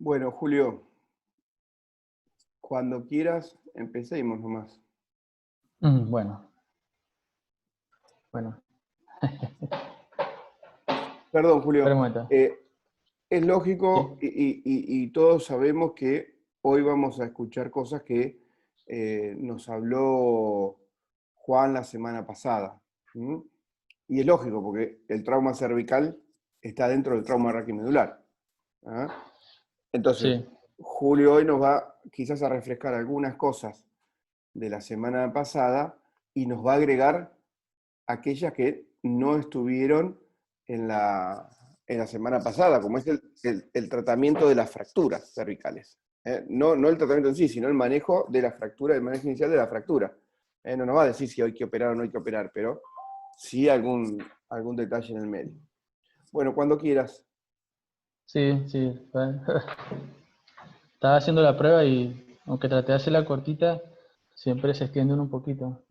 Bueno, Julio, cuando quieras, empecemos nomás. Bueno. Perdón, Espera un Julio. momento. Es lógico ¿Sí? y todos sabemos que hoy vamos a escuchar cosas que nos habló Juan la semana pasada. ¿M? Y es lógico, porque el trauma cervical está dentro del trauma raquimedular. ¿Ah? Entonces, Sí. Julio hoy nos va quizás a refrescar algunas cosas de la semana pasada y nos va a agregar aquellas que no estuvieron en la semana pasada, como es el tratamiento de las fracturas cervicales. No el tratamiento en sí, sino el manejo de la fractura, el manejo inicial de la fractura. No nos va a decir si hay que operar o no hay que operar, pero sí algún detalle en el medio. Bueno, cuando quieras. Sí. Estaba haciendo la prueba y aunque traté de hacerla cortita, siempre se extiende uno un poquito.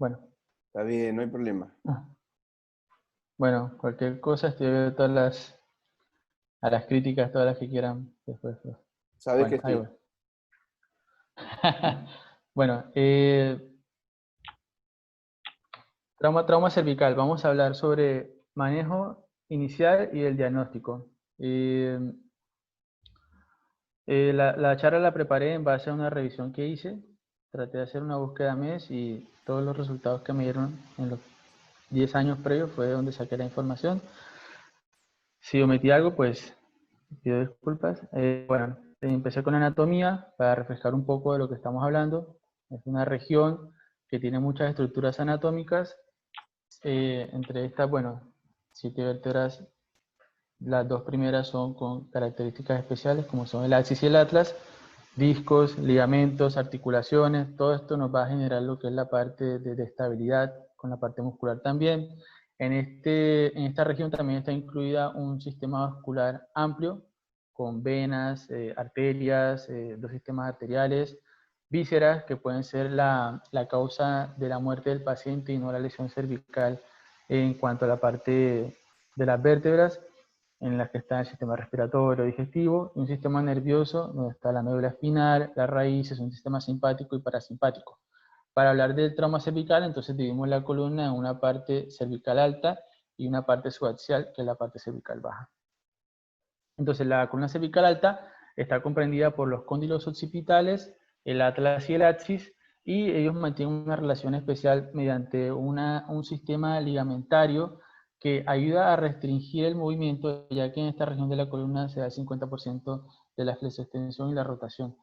Está bien, no hay problema. Bueno, cualquier cosa estoy abierto a las críticas, todas las que quieran después. Sabés Bueno, que ahí sí. voy. Bueno, trauma cervical. Vamos a hablar sobre manejo inicial y el diagnóstico. La charla la preparé en base a una revisión que hice. Traté de hacer una búsqueda mes y todos los resultados que me dieron en los 10 años previos fue de donde saqué la información. Si omití algo, pues pido disculpas. Bueno, empecé con anatomía para refrescar un poco de lo que estamos hablando. Es una región que tiene muchas estructuras anatómicas. Entre estas, bueno, 7 vértebras. Las dos primeras son con características especiales, como son el axis y el atlas, discos, ligamentos, articulaciones. Todo esto nos va a generar lo que es la parte de estabilidad con la parte muscular también. En esta región también está incluida un sistema vascular amplio, con venas, arterias, dos sistemas arteriales, vísceras, que pueden ser la causa de la muerte del paciente y no la lesión cervical en cuanto a la parte de las vértebras, en las que está el sistema respiratorio, digestivo, y un sistema nervioso donde está la médula espinal, las raíces, un sistema simpático y parasimpático. Para hablar del trauma cervical, entonces dividimos la columna en una parte cervical alta y una parte subaxial, que es la parte cervical baja. Entonces la columna cervical alta está comprendida por los cóndilos occipitales, el atlas y el axis, y ellos mantienen una relación especial mediante un sistema ligamentario que ayuda a restringir el movimiento, ya que en esta región de la columna se da el 50% de la flexoextensión y la rotación.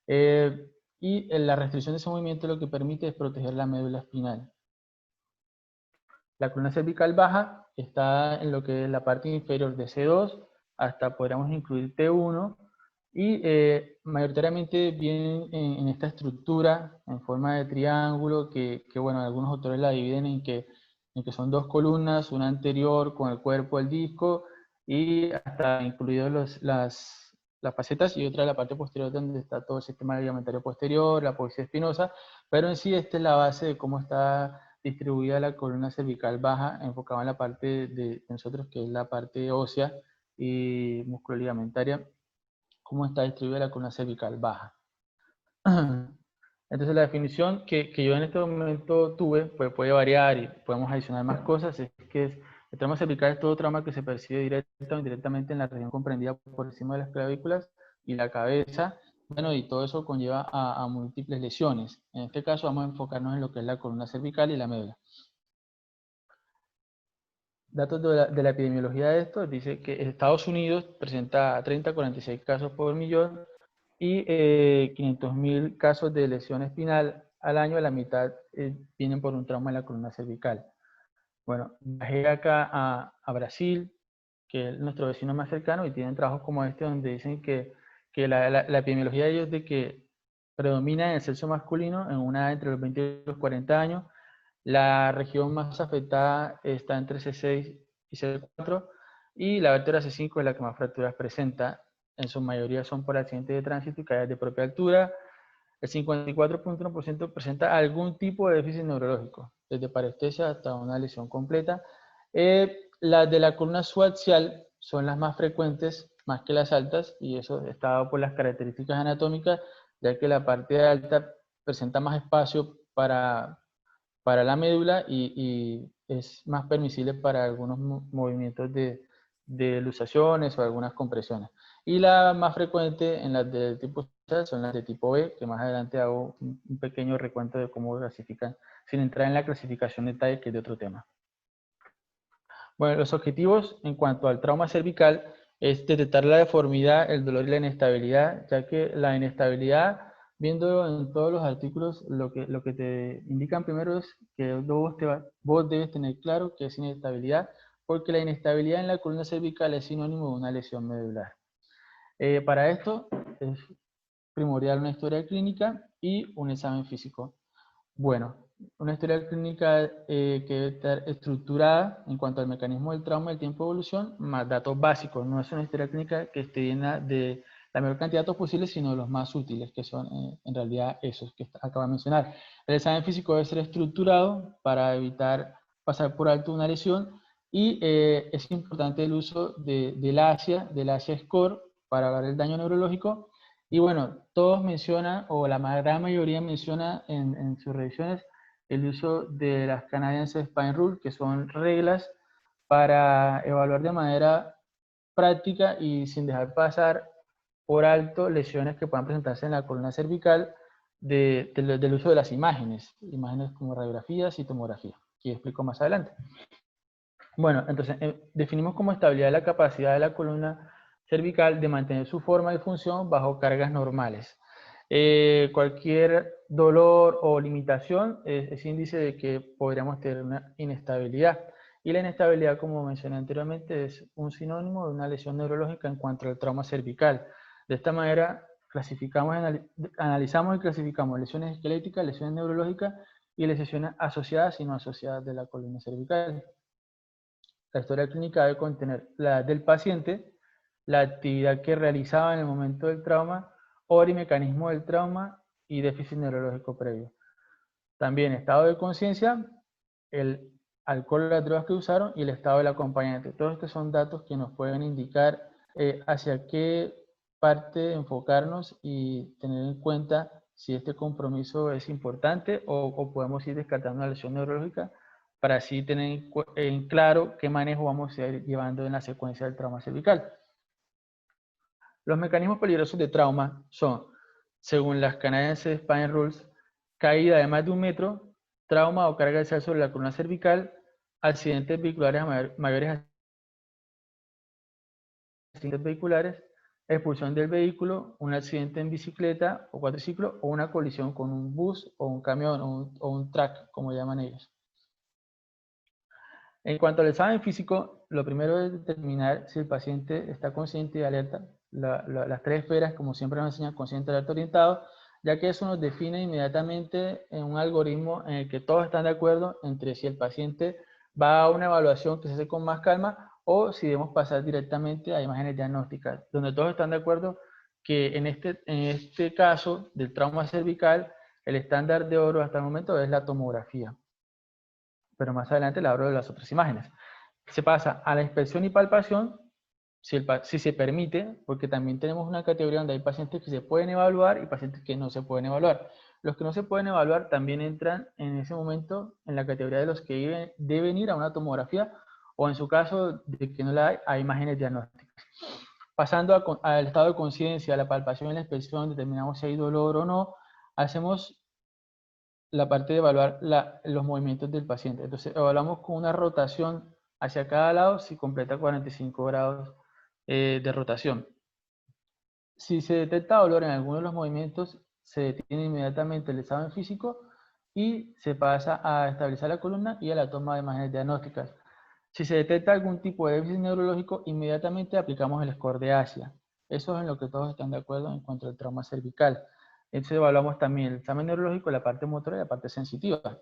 Y la restricción de ese movimiento lo que permite es proteger la médula espinal. La columna cervical baja está en lo que es la parte inferior de C2 hasta podríamos incluir T1 y mayoritariamente vienen en esta estructura en forma de triángulo que bueno, algunos autores la dividen en que son dos columnas, una anterior con el cuerpo del disco y hasta incluidos las facetas y otra la parte posterior donde está todo el sistema ligamentario posterior, la apófisis espinosa, pero en sí esta es la base de cómo está distribuida la columna cervical baja, enfocada en la parte de nosotros, que es la parte ósea y musculoligamentaria, cómo está distribuida la columna cervical baja. Entonces la definición que yo en este momento tuve, pues puede variar y podemos adicionar más cosas, es que el trauma cervical es todo trauma que se percibe directa o indirectamente en la región comprendida por encima de las clavículas y la cabeza. Bueno, y todo eso conlleva a múltiples lesiones. En este caso vamos a enfocarnos en lo que es la columna cervical y la médula. Datos de la epidemiología de esto, dice que Estados Unidos presenta 30 a 46 casos por millón y 500.000 casos de lesión espinal al año, la mitad vienen por un trauma en la columna cervical. Bueno, bajé acá a Brasil, que es nuestro vecino más cercano, y tienen trabajos como este donde dicen que la epidemiología de ellos de que predomina en el sexo masculino en una edad entre los 20 y los 40 años. La región más afectada está entre C6 y C4 y la vértebra C5 es la que más fracturas presenta. En su mayoría son por accidentes de tránsito y caídas de propia altura. El 54.1% presenta algún tipo de déficit neurológico, desde parestesia hasta una lesión completa. Las de la columna subaxial son las más frecuentes más que las altas, y eso está dado por las características anatómicas, ya que la parte alta presenta más espacio para la médula y es más permisible para algunos movimientos de luxaciones o algunas compresiones. Y la más frecuente en las de tipo C son las de tipo B, que más adelante hago un pequeño recuento de cómo clasifican, sin entrar en la clasificación de detalle, que es de otro tema. Bueno, los objetivos en cuanto al trauma cervical es detectar la deformidad, el dolor y la inestabilidad, ya que la inestabilidad, viendo en todos los artículos, lo que te indican primero es que vos debes tener claro que es inestabilidad, porque la inestabilidad en la columna cervical es sinónimo de una lesión medular. Para esto es primordial una historia clínica y un examen físico. Bueno, una historia clínica que debe estar estructurada en cuanto al mecanismo del trauma, el tiempo de evolución, más datos básicos. No es una historia clínica que esté llena de la mayor cantidad de datos posibles, sino los más útiles, que son en realidad esos que acabo de mencionar. El examen físico debe ser estructurado para evitar pasar por alto una lesión y es importante el uso del ASIA score para hablar del daño neurológico. Y bueno, todos mencionan, o la gran mayoría menciona en sus revisiones, el uso de las Canadiense Spine Rule, que son reglas para evaluar de manera práctica y sin dejar pasar por alto lesiones que puedan presentarse en la columna cervical del uso de las imágenes como radiografías y tomografía, que explico más adelante. Bueno, entonces definimos como estabilidad la capacidad de la columna cervical de mantener su forma y función bajo cargas normales. Cualquier dolor o limitación es índice de que podríamos tener una inestabilidad. Y la inestabilidad, como mencioné anteriormente, es un sinónimo de una lesión neurológica en cuanto al trauma cervical. De esta manera, analizamos y clasificamos lesiones esqueléticas, lesiones neurológicas y lesiones asociadas y no asociadas de la columna cervical. La historia clínica debe contener la edad del paciente, la actividad que realizaba en el momento del trauma, hora y mecanismo del trauma y déficit neurológico previo. También estado de conciencia, el alcohol, las drogas que usaron y el estado del acompañante. Todos estos son datos que nos pueden indicar hacia qué parte enfocarnos y tener en cuenta si este compromiso es importante o podemos ir descartando una lesión neurológica para así tener en claro qué manejo vamos a ir llevando en la secuencia del trauma cervical. Los mecanismos peligrosos de trauma son, según las Canadiense Spine Rules, caída de más de 1 metro, trauma o carga axial sobre la columna cervical, accidentes vehiculares mayores a accidentes vehiculares, expulsión del vehículo, un accidente en bicicleta o cuatriciclo o una colisión con un bus o un camión o un track, como llaman ellos. En cuanto al examen físico, lo primero es determinar si el paciente está consciente y alerta. Las 3 esferas, como siempre nos enseñan, consciente, alerta, orientado, ya que eso nos define inmediatamente en un algoritmo en el que todos están de acuerdo entre si el paciente va a una evaluación que se hace con más calma o si debemos pasar directamente a imágenes diagnósticas, donde todos están de acuerdo que en este caso del trauma cervical, el estándar de oro hasta el momento es la tomografía. Pero más adelante le hablo de las otras imágenes. Se pasa a la inspección y palpación, si se permite, porque también tenemos una categoría donde hay pacientes que se pueden evaluar y pacientes que no se pueden evaluar. Los que no se pueden evaluar también entran en ese momento en la categoría de los que deben ir a una tomografía o en su caso de que no la hay, a imágenes diagnósticas. Pasando al estado de conciencia, la palpación y la inspección, determinamos si hay dolor o no, hacemos la parte de evaluar los movimientos del paciente. Entonces, evaluamos con una rotación hacia cada lado si completa 45 grados de rotación. Si se detecta dolor en alguno de los movimientos, se detiene inmediatamente el examen físico y se pasa a estabilizar la columna y a la toma de imágenes diagnósticas. Si se detecta algún tipo de déficit neurológico, inmediatamente aplicamos el score de ASIA. Eso es en lo que todos están de acuerdo en cuanto al trauma cervical. Entonces evaluamos también el examen neurológico, la parte motora y la parte sensitiva.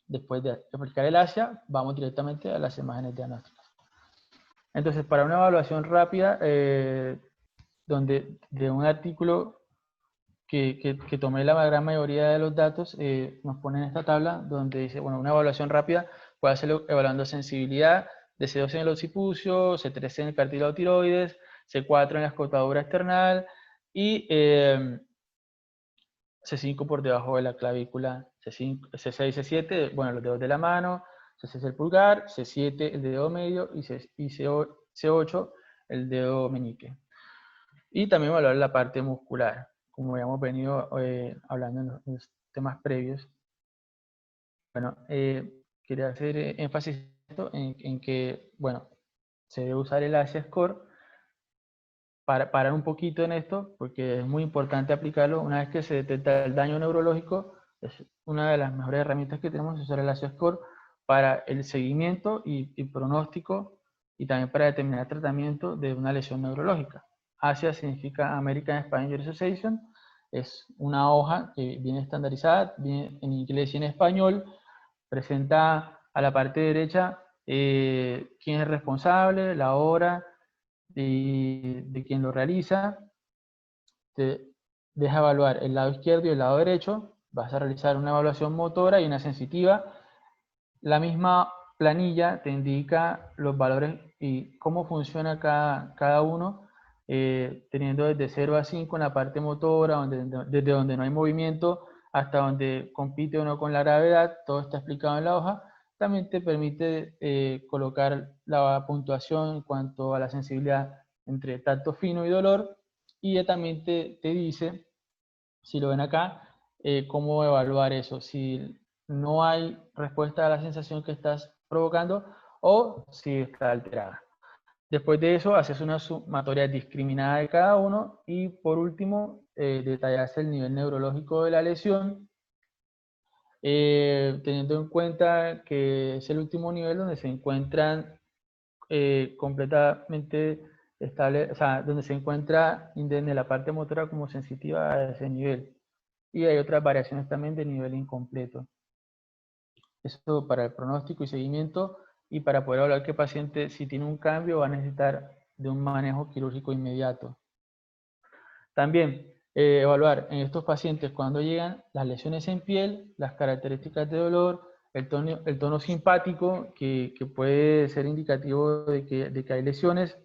Después de aplicar el ASIA, vamos directamente a las imágenes diagnósticas. Entonces, para una evaluación rápida, de un artículo que tomé la gran mayoría de los datos, nos ponen esta tabla donde dice, bueno, una evaluación rápida puede hacerlo evaluando sensibilidad de C2 en el occipucio, C3 en el cartílago tiroides, C4 en la escotadura external y C5 por debajo de la clavícula, C5, C6, C7, bueno, los dedos de la mano, C6 el pulgar, C7 el dedo medio y C8 el dedo meñique. Y también valorar la parte muscular, como habíamos venido hablando en los temas previos. Bueno, quería hacer énfasis en que, bueno, se debe usar el ASIA Score para parar un poquito en esto, porque es muy importante aplicarlo. Una vez que se detecta el daño neurológico, es una de las mejores herramientas que tenemos, usar el ASIA Score para el seguimiento y pronóstico y también para determinar tratamiento de una lesión neurológica. ASIA significa American Spinal Association, es una hoja que viene estandarizada, viene en inglés y en español, presenta a la parte derecha quién es el responsable, la hora de quien lo realiza, te deja evaluar el lado izquierdo y el lado derecho, vas a realizar una evaluación motora y una sensitiva. La misma planilla te indica los valores y cómo funciona cada uno, teniendo desde 0 a 5 en la parte motora, desde donde no hay movimiento hasta donde compite o no con la gravedad, todo está explicado en la hoja. También te permite colocar la puntuación en cuanto a la sensibilidad entre tacto fino y dolor, y también te dice, si lo ven acá, cómo evaluar eso, si no hay respuesta a la sensación que estás provocando o si está alterada. Después de eso, haces una sumatoria discriminada de cada uno y por último, detallas el nivel neurológico de la lesión, teniendo en cuenta que es el último nivel donde se encuentran completamente estable, o sea, donde se encuentra desde la parte motora como sensitiva a ese nivel. Y hay otras variaciones también de nivel incompleto. Eso para el pronóstico y seguimiento y para poder hablar que el paciente, si tiene un cambio, va a necesitar de un manejo quirúrgico inmediato. También evaluar en estos pacientes cuando llegan las lesiones en piel, las características de dolor, el tono simpático que puede ser indicativo de que hay lesiones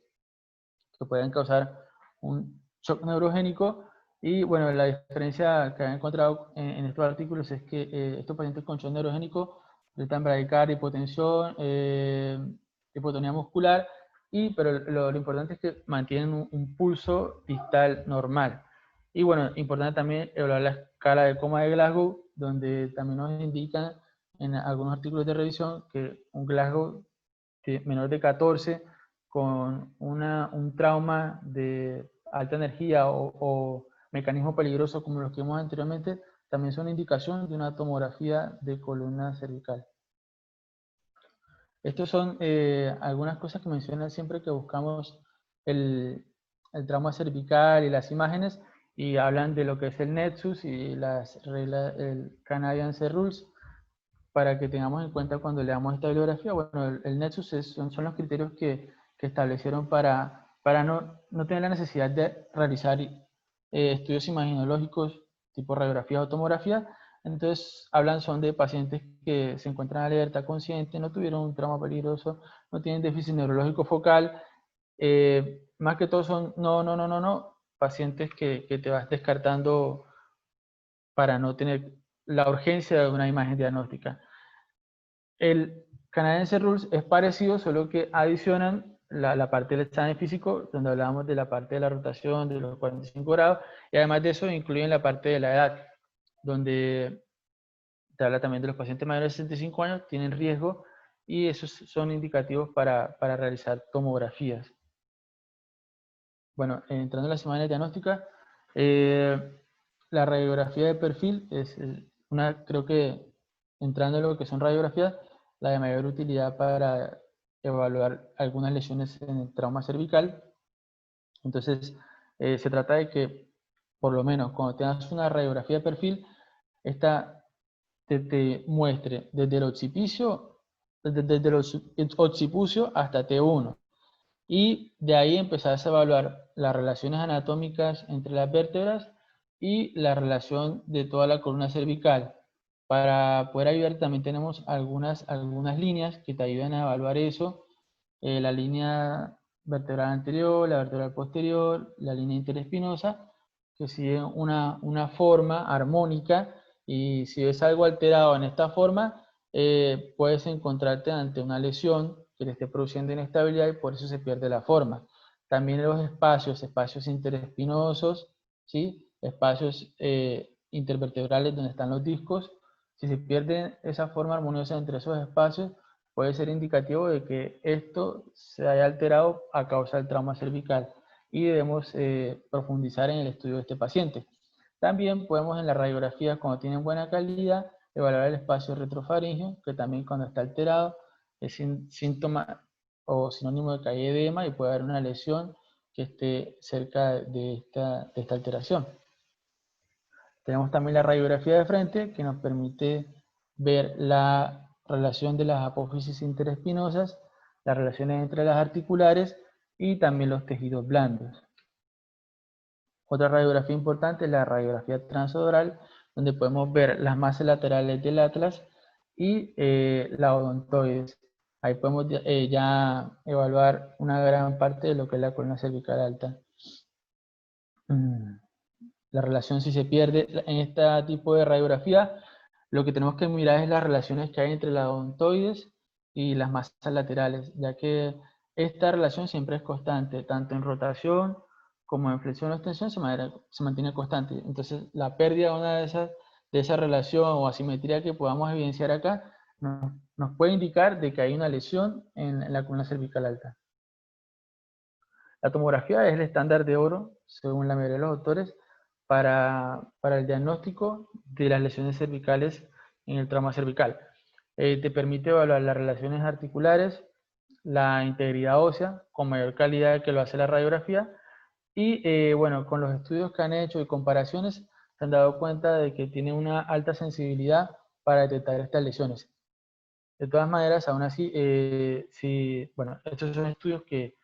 que pueden causar un shock neurogénico. Y bueno, la diferencia que he encontrado en estos artículos es que estos pacientes con shock neurogénico presentan bradicardia, hipotensión, hipotonía muscular, pero lo importante es que mantienen un pulso distal normal. Y bueno, importante también evaluar la escala de coma de Glasgow, donde también nos indican en algunos artículos de revisión que un Glasgow menor de 14 con un trauma de alta energía o mecanismo peligroso como los que vimos anteriormente, también son indicación de una tomografía de columna cervical. Estas son algunas cosas que mencionan siempre que buscamos el trauma cervical y las imágenes, y hablan de lo que es el Nexus y las reglas, el Canadian Rules, para que tengamos en cuenta cuando leamos esta bibliografía. Bueno, el Nexus son los criterios que establecieron para no tener la necesidad de realizar estudios imaginológicos tipo radiografía o tomografía. Entonces, son de pacientes que se encuentran alerta, consciente, no tuvieron un trauma peligroso, no tienen déficit neurológico focal. Más que todo son pacientes que te vas descartando para no tener la urgencia de una imagen diagnóstica. El Canadiense Rules es parecido, solo que adicionan la parte del examen físico, donde hablábamos de la parte de la rotación, de los 45 grados, y además de eso incluyen la parte de la edad, donde te habla también de los pacientes mayores de 65 años, tienen riesgo, y esos son indicativos para realizar tomografías. Bueno, entrando en las imágenes diagnósticas, la radiografía de perfil es creo que entrando en lo que son radiografías, la de mayor utilidad para evaluar algunas lesiones en el trauma cervical. Entonces, se trata de que, por lo menos, cuando tengas una radiografía de perfil, esta te muestre desde el occipicio, desde el occipucio hasta T1. Y de ahí empezás a evaluar las relaciones anatómicas entre las vértebras y la relación de toda la columna cervical. Para poder ayudar también tenemos algunas líneas que te ayudan a evaluar eso. La línea vertebral anterior, la vertebral posterior, la línea interespinosa, que siguen una forma armónica, y si ves algo alterado en esta forma, puedes encontrarte ante una lesión que le esté produciendo inestabilidad y por eso se pierde la forma. También los espacios interespinosos, ¿sí? Espacios intervertebrales donde están los discos, si se pierde esa forma armoniosa entre esos espacios, puede ser indicativo de que esto se haya alterado a causa del trauma cervical y debemos profundizar en el estudio de este paciente. También podemos en la radiografía, cuando tienen buena calidad, evaluar el espacio retrofaríngeo, que también cuando está alterado es síntoma o sinónimo de que hay edema y puede haber una lesión que esté cerca de esta alteración. Tenemos también la radiografía de frente, que nos permite ver la relación de las apófisis interespinosas, las relaciones entre las articulares y también los tejidos blandos. Otra radiografía importante es la radiografía transodoral, donde podemos ver las masas laterales del atlas y la odontoides. Ahí podemos ya evaluar una gran parte de lo que es la columna cervical alta. La relación, si se pierde en este tipo de radiografía, lo que tenemos que mirar es las relaciones que hay entre las odontoides y las masas laterales, ya que esta relación siempre es constante, tanto en rotación como en flexión o extensión se mantiene constante. Entonces, la pérdida de una de esa relación o asimetría que podamos evidenciar acá nos puede indicar de que hay una lesión en la columna cervical alta. La tomografía es el estándar de oro, según la mayoría de los autores, para el diagnóstico de las lesiones cervicales en el trauma cervical. Te permite evaluar las relaciones articulares, la integridad ósea con mayor calidad que lo hace la radiografía, y bueno, con los estudios que han hecho y comparaciones se han dado cuenta de que tiene una alta sensibilidad para detectar estas lesiones. De todas maneras, aún así, bueno, estos son estudios que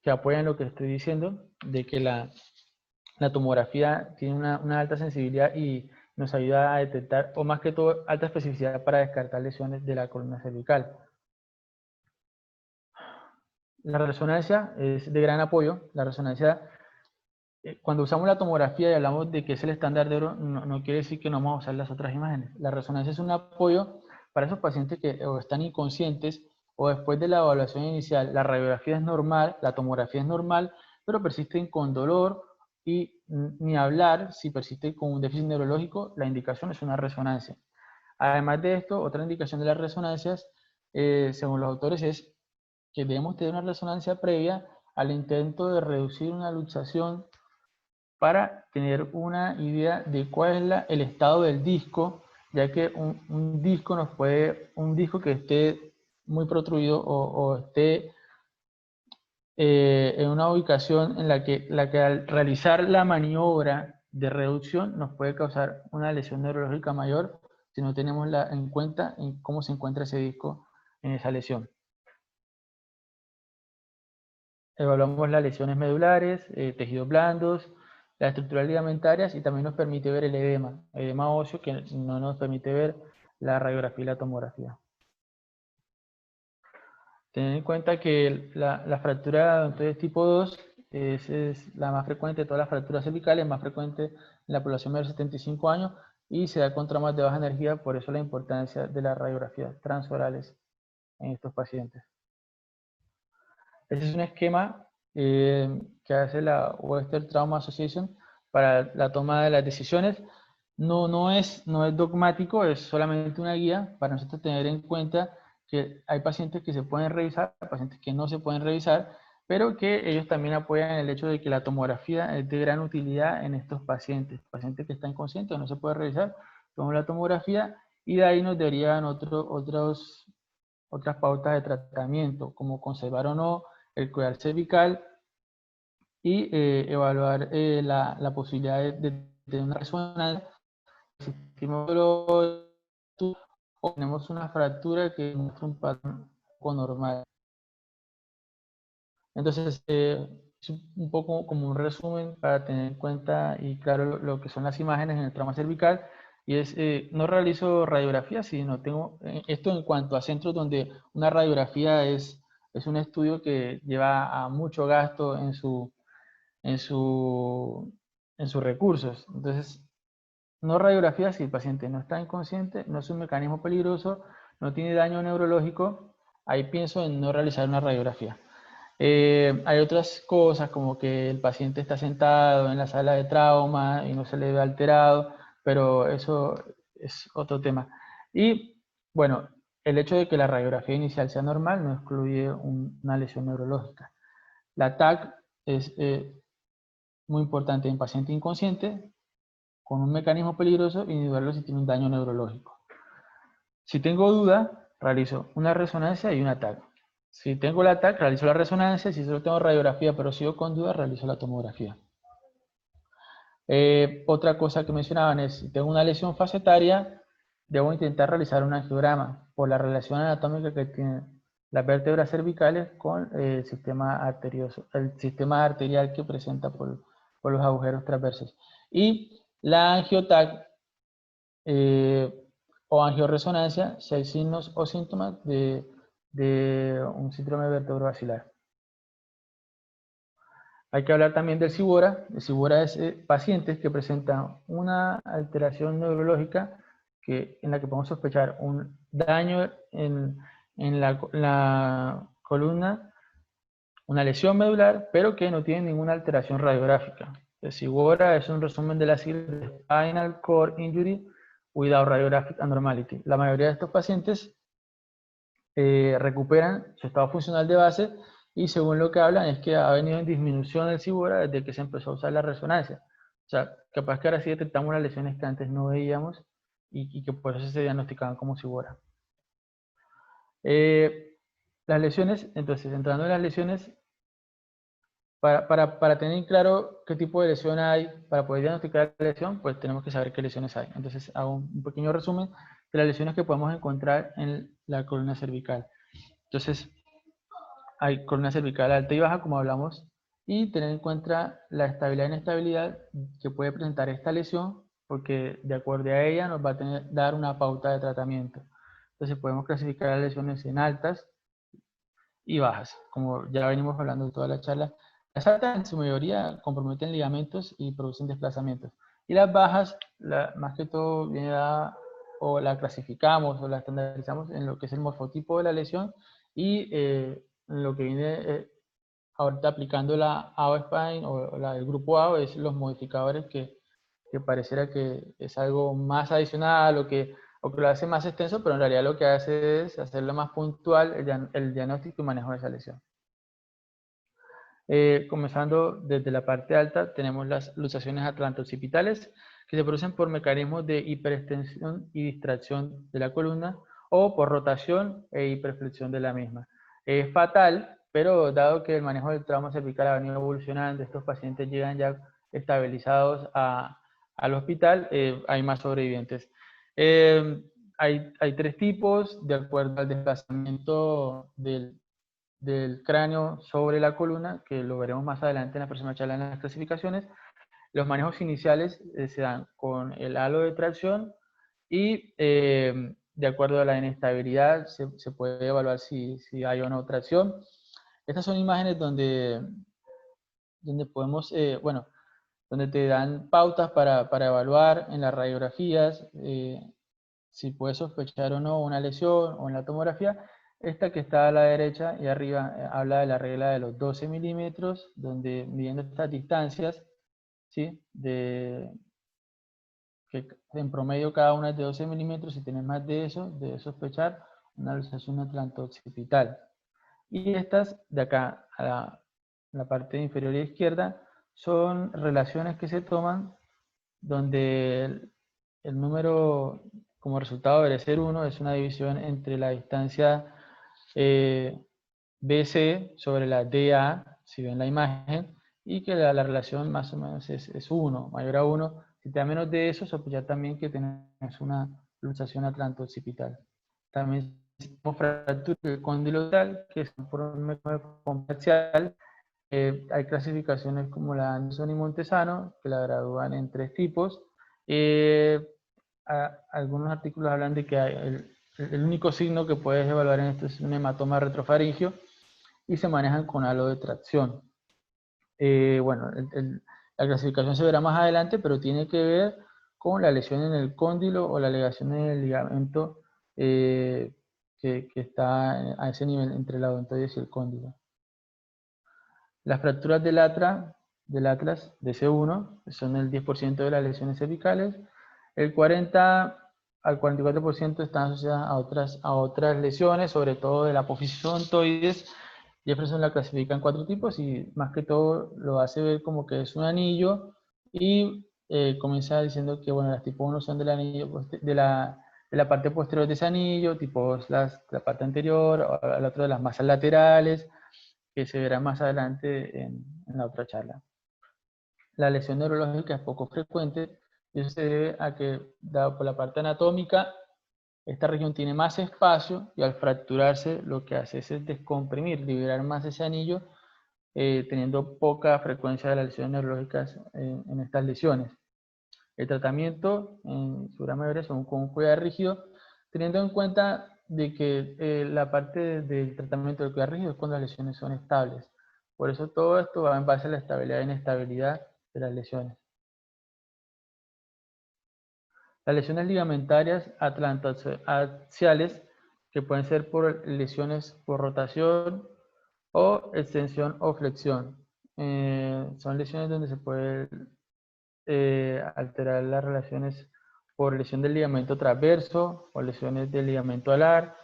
apoyan lo que estoy diciendo, de que la tomografía tiene una alta sensibilidad y nos ayuda a detectar, o más que todo, alta especificidad para descartar lesiones de la columna cervical. La resonancia es de gran apoyo. La resonancia, cuando usamos la tomografía y hablamos de que es el estándar de oro, no quiere decir que no vamos a usar las otras imágenes. La resonancia es un apoyo para esos pacientes que o están inconscientes o después de la evaluación inicial, la radiografía es normal, la tomografía es normal, pero persisten con dolor y ni hablar, si persisten con un déficit neurológico, la indicación es una resonancia. Además de esto, otra indicación de las resonancias, según los autores, es que debemos tener una resonancia previa al intento de reducir una luxación para tener una idea de cuál es el estado del disco, ya que un disco un disco que esté muy protruido o esté en una ubicación en la que al realizar la maniobra de reducción nos puede causar una lesión neurológica mayor si no tenemos en cuenta en cómo se encuentra ese disco en esa lesión. Evaluamos las lesiones medulares, tejidos blandos, las estructuras ligamentarias y también nos permite ver el edema óseo que no nos permite ver la radiografía y la tomografía. Tener en cuenta que la fractura de tipo 2 es la más frecuente de todas las fracturas cervicales, más frecuente en la población mayor de 75 años y se da con traumas de baja energía, por eso la importancia de las radiografías transorales en estos pacientes. Este es un esquema que hace la Western Trauma Association para la toma de las decisiones. No es dogmático, es solamente una guía para nosotros tener en cuenta que hay pacientes que se pueden revisar, pacientes que no se pueden revisar, pero que ellos también apoyan el hecho de que la tomografía es de gran utilidad en estos pacientes. Pacientes que están conscientes o no se pueden revisar, tomamos la tomografía y de ahí nos darían otras pautas de tratamiento, como conservar o no el collar cervical y evaluar la posibilidad de tener una resonancia. O tenemos una fractura que muestra un patrón normal. Entonces, es un poco como un resumen para tener en cuenta y claro lo que son las imágenes en el trauma cervical. Y es, no realizo radiografía, sino tengo esto en cuanto a centros donde una radiografía es es un estudio que lleva a mucho gasto en sus recursos. Entonces, no radiografía si el paciente no está inconsciente, no es un mecanismo peligroso, no tiene daño neurológico, ahí pienso en no realizar una radiografía. Hay otras cosas como que el paciente está sentado en la sala de trauma y no se le ve alterado, pero eso es otro tema. Y bueno, el hecho de que la radiografía inicial sea normal no excluye una lesión neurológica. La TAC es muy importante en paciente inconsciente con un mecanismo peligroso y individuarlo si tiene un daño neurológico. Si tengo duda, realizo una resonancia y una TAC. Si tengo la TAC, realizo la resonancia. Si solo tengo radiografía pero sigo con duda, realizo la tomografía. Otra cosa que mencionaban es, si tengo una lesión facetaria, debo intentar realizar un angiograma por la relación anatómica que tienen las vértebras cervicales con el sistema arterial que presenta por los agujeros transversos. Y la angioTAC o angioresonancia si hay signos o síntomas de un síndrome vertebrovascular. Hay que hablar también del SIBORA. El SIBORA es pacientes que presentan una alteración neurológica en la que podemos sospechar un daño en la columna, una lesión medular, pero que no tiene ninguna alteración radiográfica. El SIBORA es un resumen de la sigla de Spinal Cord Injury without Radiographic Abnormality. La mayoría de estos pacientes recuperan su estado funcional de base y según lo que hablan es que ha venido en disminución el SIBORA desde que se empezó a usar la resonancia. O sea, capaz que ahora sí detectamos las lesiones que antes no veíamos y que por eso se diagnosticaban como SIBORA. Las lesiones, entonces, entrando en las lesiones, para tener claro qué tipo de lesión hay, para poder diagnosticar la lesión, pues tenemos que saber qué lesiones hay. Entonces, hago un pequeño resumen de las lesiones que podemos encontrar en la columna cervical. Entonces, hay columna cervical alta y baja, como hablamos, y tener en cuenta la estabilidad e inestabilidad que puede presentar esta lesión, porque de acuerdo a ella nos va a dar una pauta de tratamiento. Entonces, podemos clasificar las lesiones en altas y bajas, como ya venimos hablando en toda la charla. Las altas en su mayoría comprometen ligamentos y producen desplazamientos. Y las bajas, más que todo, viene dada, o la clasificamos o la estandarizamos en lo que es el morfotipo de la lesión y lo que viene ahorita aplicando la AO Spine o el grupo AO es los modificadores que pareciera que es algo más adicional o que lo hace más extenso, pero en realidad lo que hace es hacerlo más puntual el diagnóstico y manejo de esa lesión. Comenzando desde la parte alta, tenemos las luxaciones atlantocipitales que se producen por mecanismos de hiperextensión y distracción de la columna o por rotación e hiperflexión de la misma. Es fatal, pero dado que el manejo del trauma cervical ha venido evolucionando, estos pacientes llegan ya estabilizados al hospital, hay más sobrevivientes. Hay tres tipos de acuerdo al desplazamiento del cráneo sobre la columna, que lo veremos más adelante en la próxima charla en las clasificaciones. Los manejos iniciales se dan con el halo de tracción y de acuerdo a la inestabilidad se puede evaluar si hay o no tracción. Estas son imágenes donde podemos, donde te dan pautas para evaluar en las radiografías si puedes sospechar o no una lesión o en la tomografía. Esta que está a la derecha y arriba habla de la regla de los 12 milímetros, donde midiendo estas distancias, ¿sí? Que en promedio cada una es de 12 milímetros, si tienes más de eso, debes sospechar una luxación atlantoccipital. Y estas de acá a la parte inferior izquierda son relaciones que se toman donde el número como resultado debe ser 1, es una división entre la distancia BC sobre la DA, si ven la imagen, y que la relación más o menos es 1, mayor a 1. Si te da menos de eso, sospechar también que tienes una luxación atlantoccipital. También tenemos fractura condilotal, que es por un mecanismo comercial. Hay clasificaciones como la Anderson y Montesano, que la gradúan en 3 tipos. Algunos artículos hablan de que el único signo que puedes evaluar en esto es un hematoma retrofaringio, y se manejan con halo de tracción. Bueno, la clasificación se verá más adelante, pero tiene que ver con la lesión en el cóndilo o la legación en el ligamento que está a ese nivel entre la odontoides y el cóndilo. Las fracturas del atlas de C1 son el 10% de las lesiones cervicales, el 40 al 44% están asociadas a otras lesiones, sobre todo de la apófisis odontoides. Jefferson la clasifica en 4 tipos y más que todo lo hace ver como que es un anillo y comienza diciendo que bueno, las tipo 1 son del anillo, de la parte posterior de ese anillo, tipo la parte anterior, el otro de las masas laterales, que se verá más adelante en la otra charla. La lesión neurológica es poco frecuente y eso se debe a que, dado por la parte anatómica, esta región tiene más espacio y al fracturarse lo que hace es descomprimir, liberar más ese anillo, teniendo poca frecuencia de las lesiones neurológicas en estas lesiones. El tratamiento, en su gran mayoría, son con un cuidado rígido, teniendo en cuenta de que la parte del tratamiento del cuidado rígido es cuando las lesiones son estables. Por eso todo esto va en base a la estabilidad e inestabilidad de las lesiones. Las lesiones ligamentarias atlantoaxiales, que pueden ser por lesiones por rotación o extensión o flexión. Son lesiones donde se puede alterar las relaciones por lesión del ligamento transverso o lesiones del ligamento alar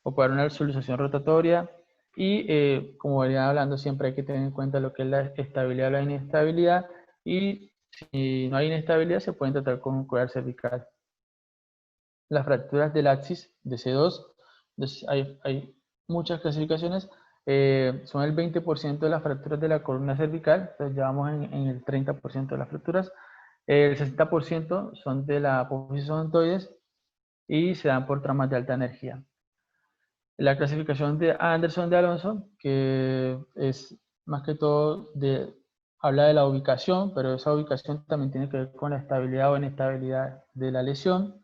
o por una subluxación rotatoria. Y como venía hablando, siempre hay que tener en cuenta lo que es la estabilidad o la inestabilidad. Y si no hay inestabilidad, se pueden tratar con un collar cervical. Las fracturas del axis de C2, entonces hay muchas clasificaciones. Son el 20% de las fracturas de la columna cervical, entonces ya vamos en el 30% de las fracturas. El 60% son de la apófisis odontoides y se dan por traumas de alta energía. La clasificación de Anderson de Alonso, que es más que todo habla de la ubicación, pero esa ubicación también tiene que ver con la estabilidad o inestabilidad de la lesión.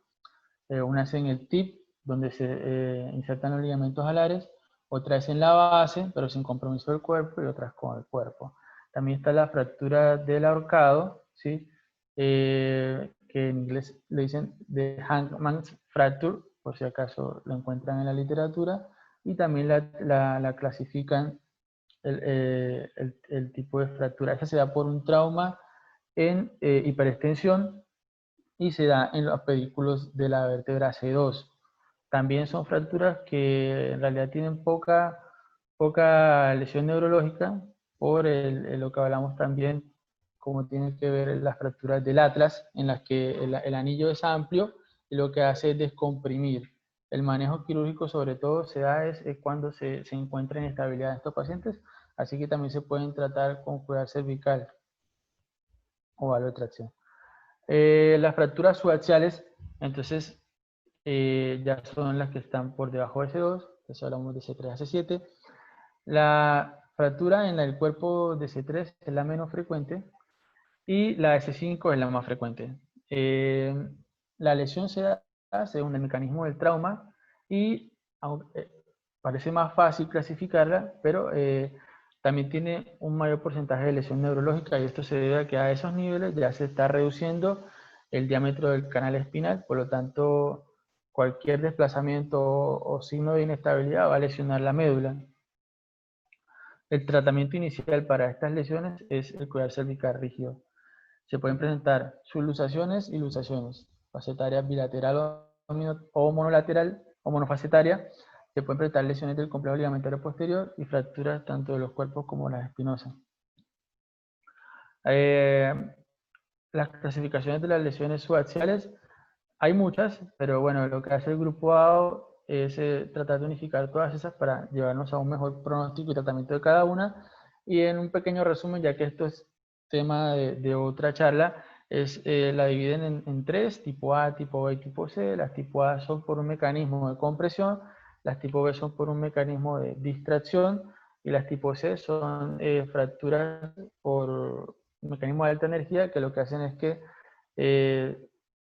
Una es en el tip, donde se insertan los ligamentos alares, otra es en la base, pero sin compromiso del cuerpo, y otras con el cuerpo. También está la fractura del ahorcado, ¿sí? Que en inglés le dicen de hangman's fracture, por si acaso lo encuentran en la literatura, y también la clasifican el tipo de fractura. Esa se da por un trauma en hiperextensión y se da en los pedículos de la vértebra C2. También son fracturas que en realidad tienen poca lesión neurológica por lo que hablamos también, como tiene que ver las fracturas del atlas, en las que el anillo es amplio y lo que hace es descomprimir. El manejo quirúrgico sobre todo se da es cuando se encuentra inestabilidad en estos pacientes, así que también se pueden tratar con cuidado cervical o halo de tracción. Las fracturas subaxiales, entonces, ya son las que están por debajo de C2, entonces hablamos de C3 a C7. La fractura en el cuerpo de C3 es la menos frecuente y la de C5 es la más frecuente. La lesión se da según el mecanismo del trauma y parece más fácil clasificarla, pero también tiene un mayor porcentaje de lesión neurológica y esto se debe a que a esos niveles ya se está reduciendo el diámetro del canal espinal, por lo tanto cualquier desplazamiento o signo de inestabilidad va a lesionar la médula. El tratamiento inicial para estas lesiones es el collar cervical rígido. Se pueden presentar subluxaciones y luxaciones, facetaria bilateral o monolateral o monofacetaria. Se pueden presentar lesiones del complejo ligamentario posterior y fracturas tanto de los cuerpos como las espinosas. Las clasificaciones de las lesiones subaxiales, hay muchas, pero bueno, lo que hace el grupo AO es tratar de unificar todas esas para llevarnos a un mejor pronóstico y tratamiento de cada una. Y en un pequeño resumen, ya que esto es tema de otra charla, la dividen en tres, tipo A, tipo B y tipo C. Las tipo A son por un mecanismo de compresión, las tipo B son por un mecanismo de distracción y las tipo C son fracturas por un mecanismo de alta energía que lo que hacen es que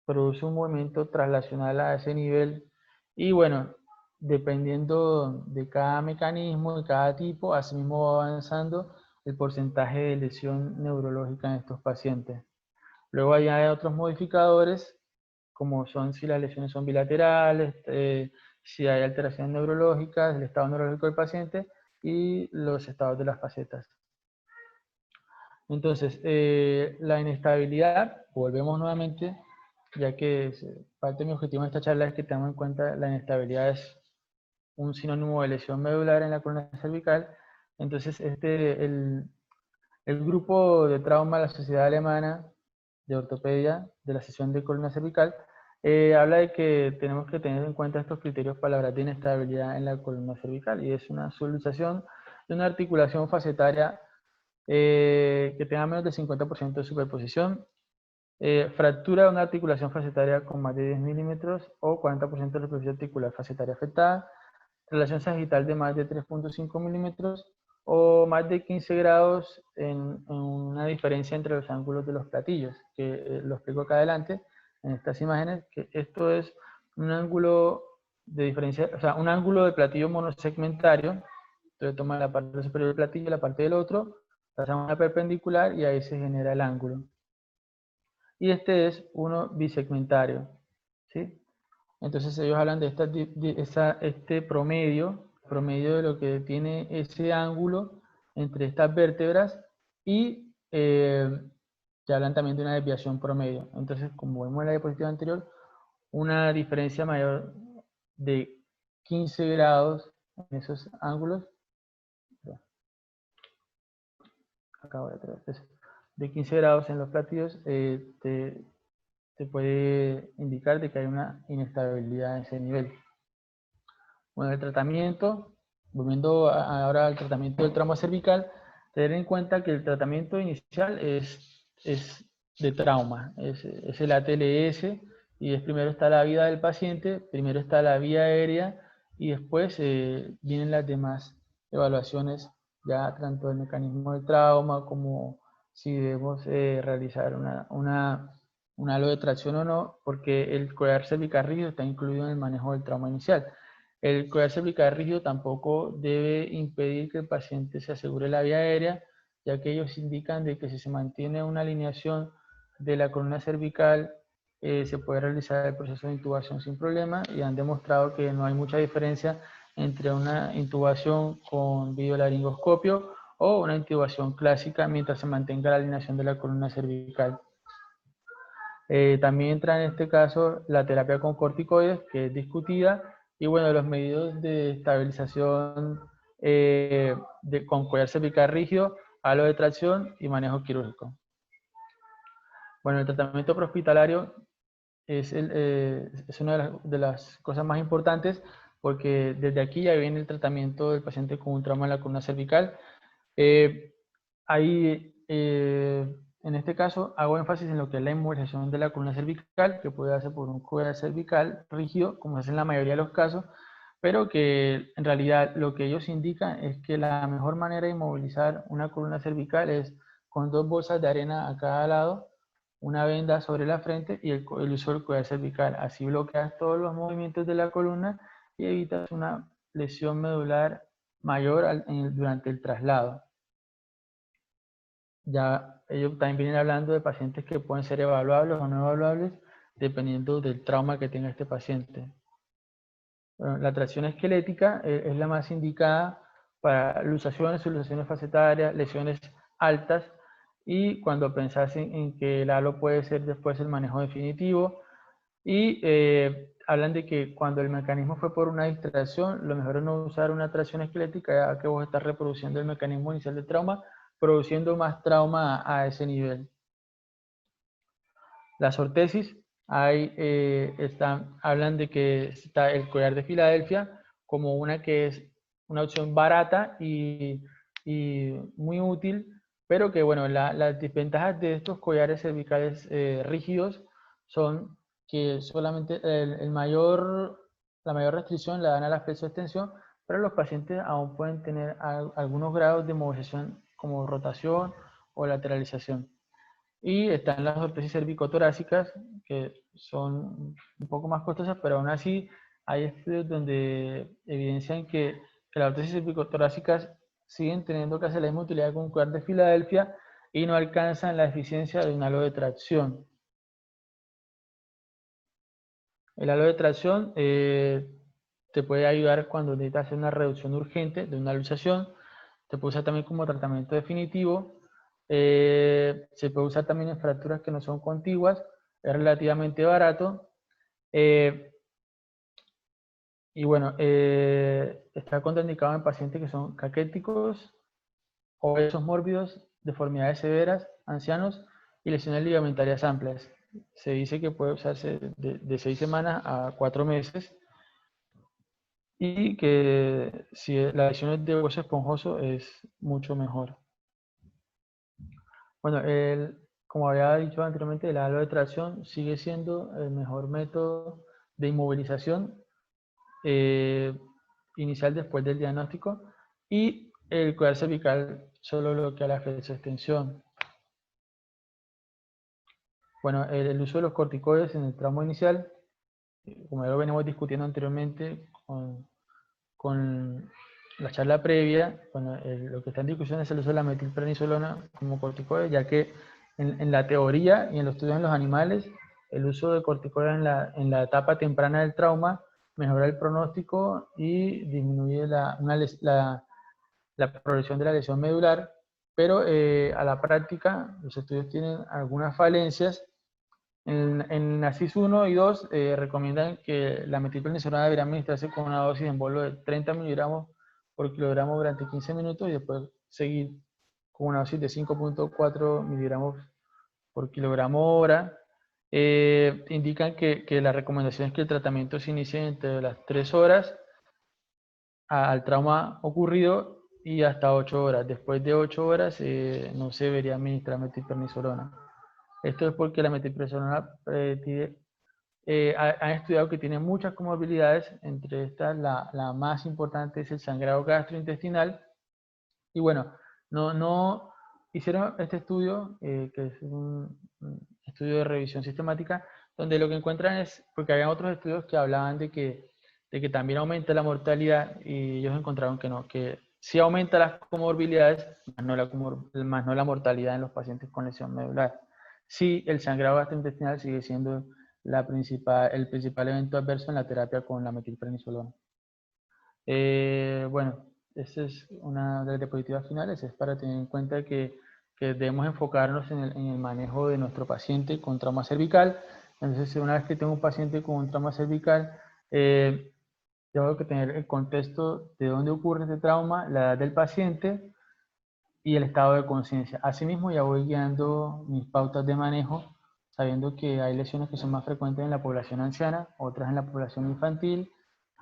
produce un movimiento traslacional a ese nivel. Y bueno, dependiendo de cada mecanismo, de cada tipo, asimismo va avanzando el porcentaje de lesión neurológica en estos pacientes. Luego hay otros modificadores, como son si las lesiones son bilaterales, si hay alteraciones neurológicas, el estado neurológico del paciente y los estados de las facetas. Entonces, la inestabilidad, volvemos nuevamente, ya que parte de mi objetivo en esta charla es que tengamos en cuenta la inestabilidad es un sinónimo de lesión medular en la columna cervical. Entonces, el grupo de trauma de la Sociedad Alemana de Ortopedia de la sesión de columna cervical habla de que tenemos que tener en cuenta estos criterios para hablar de inestabilidad en la columna cervical, y es una solución de una articulación facetaria que tenga menos del 50% de superposición, fractura de una articulación facetaria con más de 10 milímetros o 40% de la superficie articular facetaria afectada, relación sagital de más de 3.5 milímetros o más de 15 grados en una diferencia entre los ángulos de los platillos, que lo explico acá adelante en estas imágenes, que esto es un ángulo de diferencia, o sea, un ángulo de platillo monosegmentario. Entonces toma la parte superior del platillo y la parte del otro, pasamos una perpendicular y ahí se genera el ángulo. Y este es uno bisegmentario, ¿sí? Entonces ellos hablan de este promedio de lo que tiene ese ángulo entre estas vértebras y ya hablan también de una desviación promedio. Entonces, como vemos en la diapositiva anterior, una diferencia mayor de 15 grados en esos ángulos. Acabo de traer eso. De 15 grados en los platillos te puede indicar de que hay una inestabilidad en ese nivel. Bueno, el tratamiento, volviendo ahora al tratamiento del trauma cervical, tener en cuenta que el tratamiento inicial es de trauma, es el ATLS, y primero está la vida del paciente, primero está la vía aérea y después vienen las demás evaluaciones, ya tanto del mecanismo del trauma como si debemos realizar un halo de tracción o no, porque el collar cervical rígido está incluido en el manejo del trauma inicial. El collar cervical rígido tampoco debe impedir que el paciente se asegure la vía aérea, ya que ellos indican de que si se mantiene una alineación de la columna cervical, se puede realizar el proceso de intubación sin problema, y han demostrado que no hay mucha diferencia entre una intubación con videolaringoscopio o una intubación clásica mientras se mantenga la alineación de la columna cervical. También entra en este caso la terapia con corticoides, que es discutida, y bueno, los medios de estabilización con collar cervical rígido, halo de tracción y manejo quirúrgico. Bueno, el tratamiento prehospitalario es una de las cosas más importantes, porque desde aquí ya viene el tratamiento del paciente con un trauma en la columna cervical. En este caso hago énfasis en lo que es la inmovilización de la columna cervical, que puede hacer por un collar cervical rígido, como se hace en la mayoría de los casos, pero que en realidad lo que ellos indican es que la mejor manera de inmovilizar una columna cervical es con 2 bolsas de arena a cada lado, una venda sobre la frente y el uso del collar cervical. Así bloqueas todos los movimientos de la columna y evitas una lesión medular mayor durante el traslado. Ya ellos también vienen hablando de pacientes que pueden ser evaluables o no evaluables dependiendo del trauma que tenga este paciente. Bueno, la tracción esquelética es la más indicada para luxaciones, subluxaciones facetarias, lesiones altas, y cuando pensás en que el halo puede ser después el manejo definitivo. Y hablan de que cuando el mecanismo fue por una distracción, lo mejor es no usar una tracción esquelética, ya que vos estás reproduciendo el mecanismo inicial del trauma, produciendo más trauma a ese nivel. Las ortesis, hablan de que está el collar de Filadelfia como una que es una opción barata y muy útil, pero que bueno, las desventajas de estos collares cervicales rígidos son que solamente la mayor restricción la dan a la flexoextensión, pero los pacientes aún pueden tener algunos grados de movilización como rotación o lateralización. Y están las ortesis cervicotorácicas, que son un poco más costosas, pero aún así hay estudios donde evidencian que las órtesis cervicotorácicas siguen teniendo casi la misma utilidad que un collar de Filadelfia y no alcanzan la eficiencia de un halo de tracción. El halo de tracción te puede ayudar cuando necesitas hacer una reducción urgente de una luxación. Se puede usar también como tratamiento definitivo. Se puede usar también en fracturas que no son contiguas. Es relativamente barato. Y bueno, está contraindicado en pacientes que son caquéticos, obesos mórbidos, deformidades severas, ancianos y lesiones ligamentarias amplias. Se dice que puede usarse de 6 semanas a 4 meses y que si la lesión es de hueso esponjoso es mucho mejor. Bueno, como había dicho anteriormente, el halo de tracción sigue siendo el mejor método de inmovilización inicial después del diagnóstico, y el collar cervical solo bloquea la flexoextensión. Bueno, el uso de los corticoides en el tramo inicial, como ya lo venimos discutiendo anteriormente con la charla previa, bueno, lo que está en discusión es el uso de la metilprednisolona como corticoide, ya que en la teoría y en los estudios en los animales, el uso de corticoides en la etapa temprana del trauma mejora el pronóstico y disminuye la progresión de la lesión medular, pero a la práctica los estudios tienen algunas falencias. En ASIS 1 y 2 recomiendan que la metilprednisolona debería administrarse con una dosis en bolo de 30 miligramos por kilogramo durante 15 minutos y después seguir con una dosis de 5.4 miligramos por kilogramo hora. Indican que la recomendación es que el tratamiento se inicie entre las 3 horas al trauma ocurrido y hasta 8 horas. Después de 8 horas no se debería administrar metilprednisolona. Esto es porque la metilprednisolona han estudiado que tiene muchas comorbilidades, entre estas la más importante es el sangrado gastrointestinal. Y bueno, no hicieron este estudio, que es un estudio de revisión sistemática, donde lo que encuentran es, porque había otros estudios que hablaban de que también aumenta la mortalidad, y ellos encontraron que no, que sí aumenta las comorbilidades, más no la mortalidad en los pacientes con lesión medular. Sí, el sangrado gastrointestinal sigue siendo el principal evento adverso en la terapia con la metilprednisolona. Bueno, esta es una de las diapositivas finales, es para tener en cuenta que debemos enfocarnos en el manejo de nuestro paciente con trauma cervical. Entonces, una vez que tengo un paciente con un trauma cervical, tengo que tener el contexto de dónde ocurre este trauma, la edad del paciente y el estado de conciencia. Asimismo, ya voy guiando mis pautas de manejo, sabiendo que hay lesiones que son más frecuentes en la población anciana, otras en la población infantil,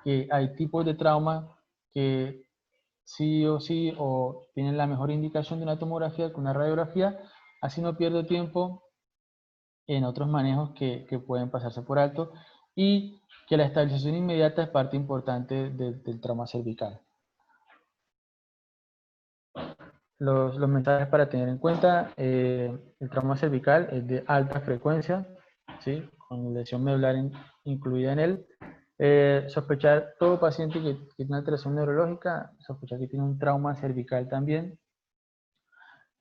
que hay tipos de trauma que sí o tienen la mejor indicación de una tomografía que una radiografía, así no pierdo tiempo en otros manejos que pueden pasarse por alto, y que la estabilización inmediata es parte importante del trauma cervical. Los mensajes para tener en cuenta: el trauma cervical es de alta frecuencia, ¿sí? Con lesión medular incluida en él. Sospechar todo paciente que tiene una alteración neurológica, sospechar que tiene un trauma cervical también.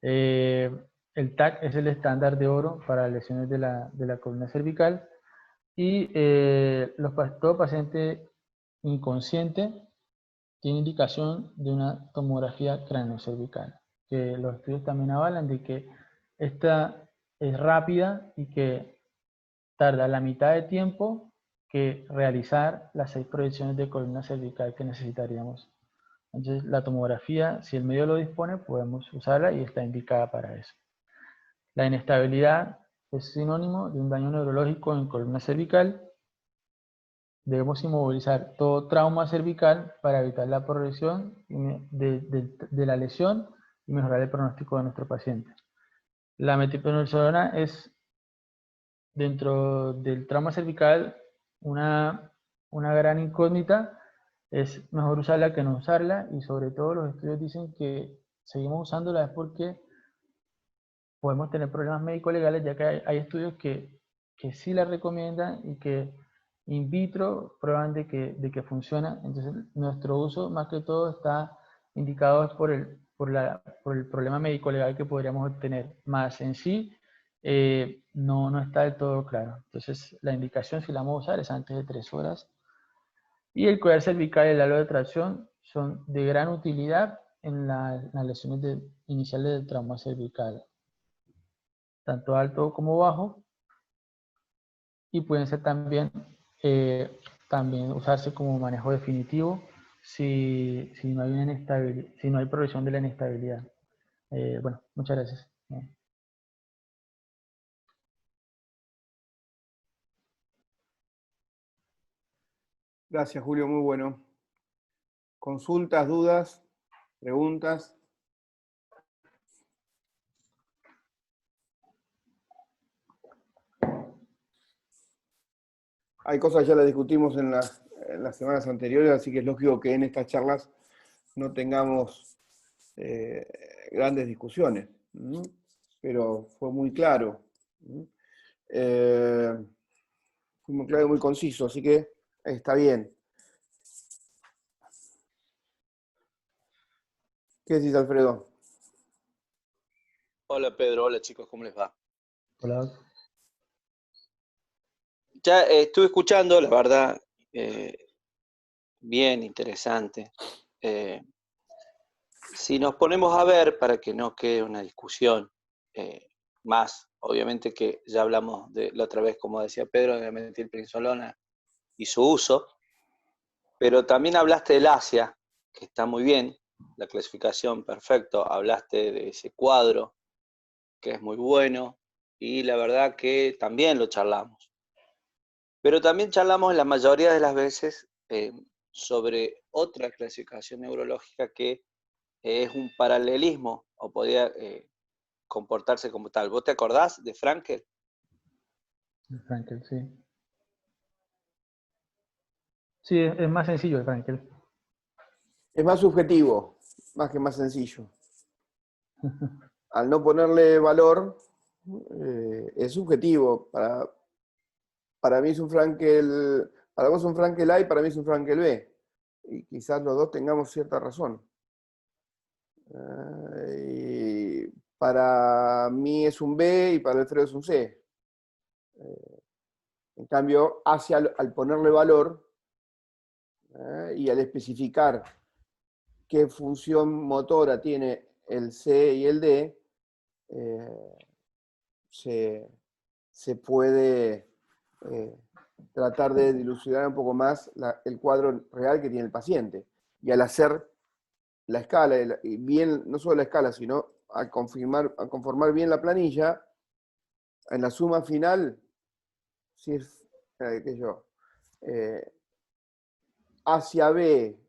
El TAC es el estándar de oro para lesiones de la columna cervical. Y todo paciente inconsciente tiene indicación de una tomografía craneocervical, que los estudios también avalan de que esta es rápida y que tarda la mitad de tiempo que realizar las 6 proyecciones de columna cervical que necesitaríamos. Entonces, la tomografía, si el medio lo dispone, podemos usarla y está indicada para eso. La inestabilidad es sinónimo de un daño neurológico en columna cervical. Debemos inmovilizar todo trauma cervical para evitar la progresión de la lesión y mejorar el pronóstico de nuestro paciente. La metilprednisolona es, dentro del trauma cervical, una gran incógnita. Es mejor usarla que no usarla, y sobre todo los estudios dicen que seguimos usándola es porque podemos tener problemas médico-legales, ya que hay estudios que sí la recomiendan y que in vitro prueban de que funciona. Entonces, nuestro uso más que todo está indicado por el problema médico-legal que podríamos obtener. Más en sí, no está del todo claro. Entonces, la indicación, si la vamos a usar, es antes de 3 horas. Y el collar cervical y el halo de tracción son de gran utilidad en las lesiones iniciales del trauma cervical, tanto alto como bajo, y pueden ser también usarse como manejo definitivo si no hay una si no hay progresión de la inestabilidad. Bueno, muchas gracias. Gracias, Julio, muy bueno. ¿Consultas, dudas, preguntas? Hay cosas que ya las discutimos en las semanas anteriores, así que es lógico que en estas charlas no tengamos grandes discusiones, pero fue muy claro. Fue muy claro y muy conciso, así que está bien. ¿Qué decís, Alfredo? Hola Pedro, hola chicos, ¿cómo les va? Hola. Ya estuve escuchando, la verdad, bien interesante. Si nos ponemos a ver, para que no quede una discusión más, obviamente que ya hablamos de la otra vez, como decía Pedro, de metilprednisolona y su uso, pero también hablaste del Asia, que está muy bien, la clasificación, perfecto, hablaste de ese cuadro, que es muy bueno, y la verdad que también lo charlamos. Pero también charlamos la mayoría de las veces sobre otra clasificación neurológica que es un paralelismo o podría comportarse como tal. ¿Vos te acordás de Frankel? Frankel, sí. Sí, es más sencillo el Frankel. Es más subjetivo, más que más sencillo. Al no ponerle valor, es subjetivo. Para mí es un Frankel, para vos es un Frankel A y para mí es un Frankel B. Y quizás los dos tengamos cierta razón. Y para mí es un B y para Alfredo es un C. En cambio, al ponerle valor y al especificar qué función motora tiene el C y el D, se puede tratar de dilucidar un poco más el cuadro real que tiene el paciente. Y al hacer la escala, y bien, no solo la escala, sino al conformar bien la planilla, en la suma final, si es, qué yo, hacia B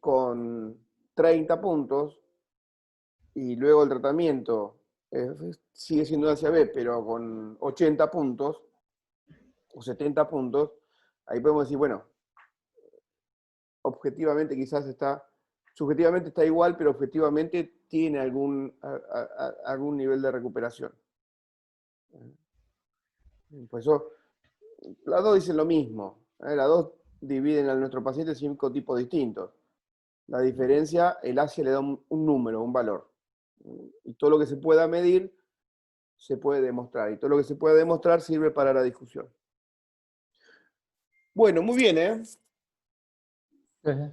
con 30 puntos, y luego el tratamiento sigue siendo hacia B, pero con 80 puntos o 70 puntos, ahí podemos decir, bueno, objetivamente quizás subjetivamente está igual, pero objetivamente tiene algún nivel de recuperación. Por eso, las dos dicen lo mismo. Las dos dividen a nuestro paciente en 5 tipos distintos. La diferencia, el Asia le da un número, un valor. Y todo lo que se pueda medir se puede demostrar. Y todo lo que se pueda demostrar sirve para la discusión. Bueno, muy bien, ¿eh? Gracias.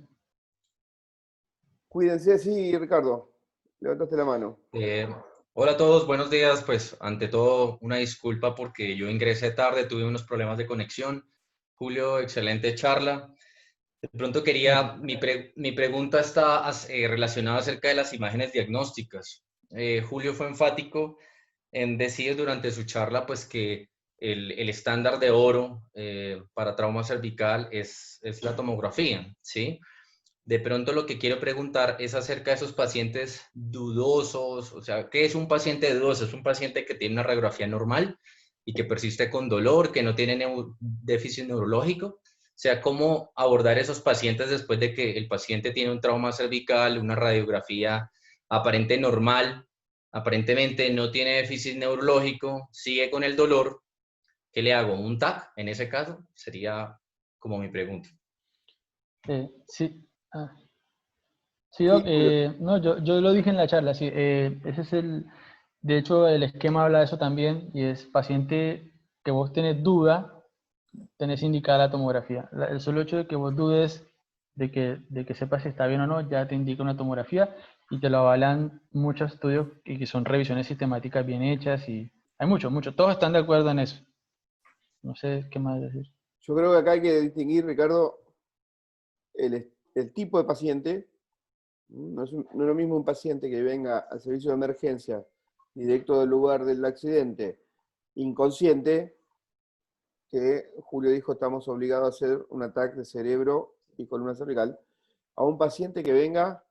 Cuídense, sí, Ricardo. Levantaste la mano. Hola a todos, buenos días. Pues ante todo, una disculpa porque yo ingresé tarde, tuve unos problemas de conexión. Julio, excelente charla. De pronto mi pregunta está relacionada acerca de las imágenes diagnósticas. Julio fue enfático en decir durante su charla pues que el estándar de oro para trauma cervical es la tomografía, ¿sí? De pronto lo que quiero preguntar es acerca de esos pacientes dudosos, o sea, ¿qué es un paciente dudoso? Es un paciente que tiene una radiografía normal y que persiste con dolor, que no tiene déficit neurológico. O sea, ¿cómo abordar esos pacientes después de que el paciente tiene un trauma cervical, una radiografía aparente normal, aparentemente no tiene déficit neurológico, sigue con el dolor? ¿Qué le hago? ¿Un TAC? En ese caso, sería como mi pregunta. Sí, sí, Sí, Doc, Julio. no, yo lo dije en la charla, sí, ese es de hecho el esquema habla de eso también, y es paciente que vos tenés duda, tenés indicada la tomografía. El solo hecho de que vos dudes de que sepas si está bien o no, ya te indica una tomografía, y te lo avalan muchos estudios y que son revisiones sistemáticas bien hechas, y hay mucho, todos están de acuerdo en eso. No sé qué más decir. Yo creo que acá hay que distinguir, Ricardo, el tipo de paciente. No es lo mismo un paciente que venga al servicio de emergencia directo del lugar del accidente, inconsciente, que Julio dijo estamos obligados a hacer un ataque de cerebro y columna cervical, a un paciente que venga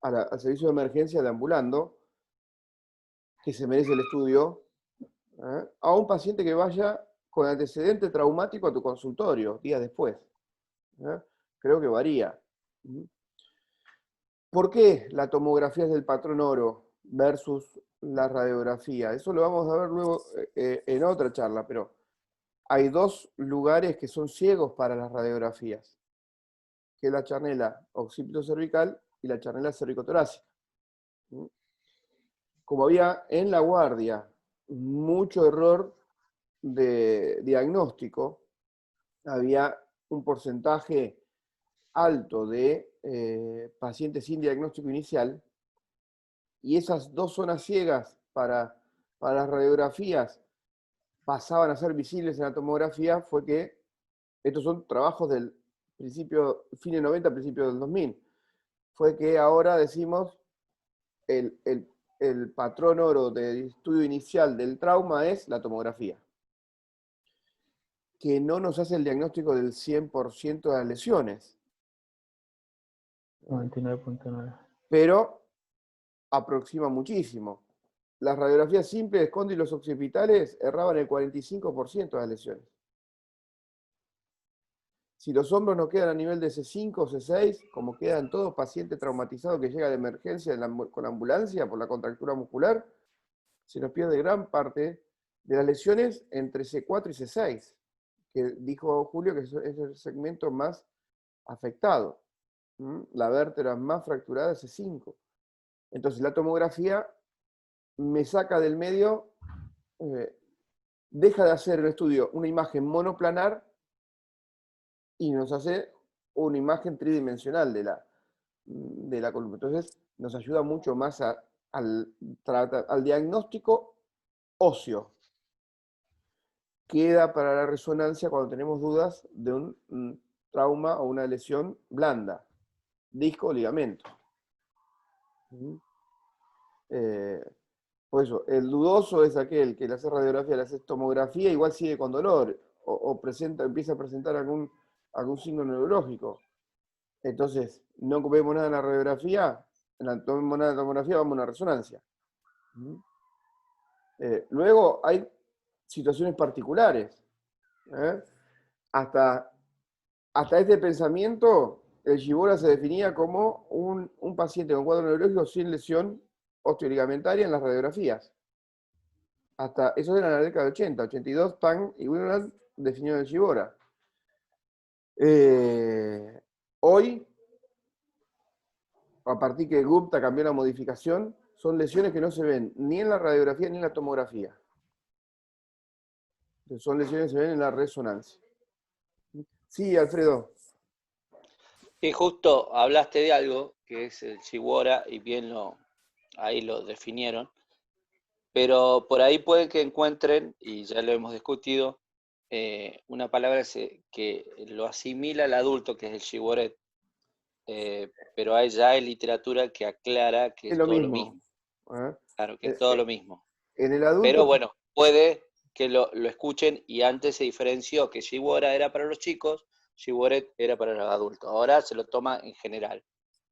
al servicio de emergencia deambulando, que se merece el estudio, a un paciente que vaya con antecedente traumático a tu consultorio días después. Creo que varía. ¿Por qué la tomografía es del patrón oro versus la radiografía? Eso lo vamos a ver luego en otra charla, pero hay dos lugares que son ciegos para las radiografías, que es la charnela occipito-cervical y la charnela cervicotorácica. Como había en la guardia mucho error de diagnóstico, había un porcentaje alto de pacientes sin diagnóstico inicial, y esas dos zonas ciegas para las radiografías pasaban a ser visibles en la tomografía, fue que estos son trabajos del principio, fin de 90, principio del 2000, fue que ahora decimos el, el, el patrón oro de estudio inicial del trauma es la tomografía, que no nos hace el diagnóstico del 100% de las lesiones, 99.9. pero aproxima muchísimo. Las radiografías simples de cóndilos occipitales erraban el 45% de las lesiones. Si los hombros no quedan a nivel de C5 o C6, como quedan todos pacientes traumatizados que llega de emergencia con ambulancia por la contractura muscular, se nos pierde gran parte de las lesiones entre C4 y C6, que dijo Julio que es el segmento más afectado. La vértebra más fracturada es C5. Entonces la tomografía me saca del medio, deja de hacer el estudio una imagen monoplanar y nos hace una imagen tridimensional de la columna. Entonces nos ayuda mucho más al diagnóstico óseo. Queda para la resonancia cuando tenemos dudas de un trauma o una lesión blanda, disco o ligamento. Por eso, el dudoso es aquel que le hace radiografía, le hace tomografía, igual sigue con dolor, o empieza a presentar algún signo neurológico. Entonces, no vemos nada en la radiografía, no vemos nada en la tomografía, vamos a una resonancia. Luego hay situaciones particulares. Hasta este pensamiento, el Shibora se definía como un paciente con cuadro neurológico sin lesión osteoligamentaria en las radiografías. Eso era en la década de 80, 82, Pang y Winograd definieron el Shibora. Hoy, a partir que Gupta cambió la modificación, son lesiones que no se ven ni en la radiografía ni en la tomografía. Son lesiones que se ven en la resonancia. Sí, Alfredo. Y justo hablaste de algo que es el Shibora, y bien ahí lo definieron, pero por ahí puede que encuentren, y ya lo hemos discutido, una palabra que lo asimila al adulto, que es el Shiboret, pero ya hay literatura que aclara que Es es lo todo lo mismo. mismo. Claro, que es todo lo mismo. En el Pero adulto, bueno, puede que lo escuchen, y antes se diferenció que Shibora era para los chicos, Shiboret era para los adultos. Ahora se lo toma en general.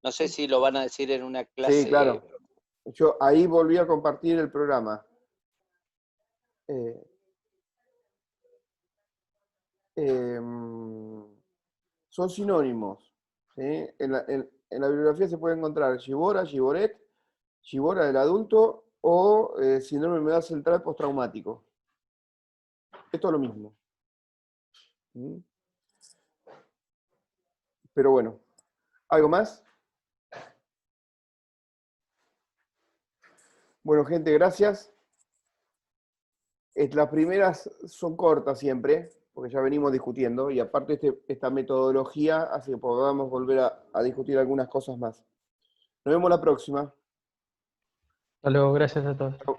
No sé si lo van a decir en una sí, clase. claro. Yo ahí volví a compartir el programa. Son sinónimos. ¿Sí? En la bibliografía se puede encontrar Shibora, Shiboret, Shibora del adulto o síndrome de enfermedad central postraumático. Esto es lo mismo. Pero bueno, ¿algo más? Bueno, gente, gracias. Las primeras son cortas siempre, porque ya venimos discutiendo, y aparte esta metodología hace que podamos volver a discutir algunas cosas más. Nos vemos la próxima. Hasta luego, gracias a todos. Chau.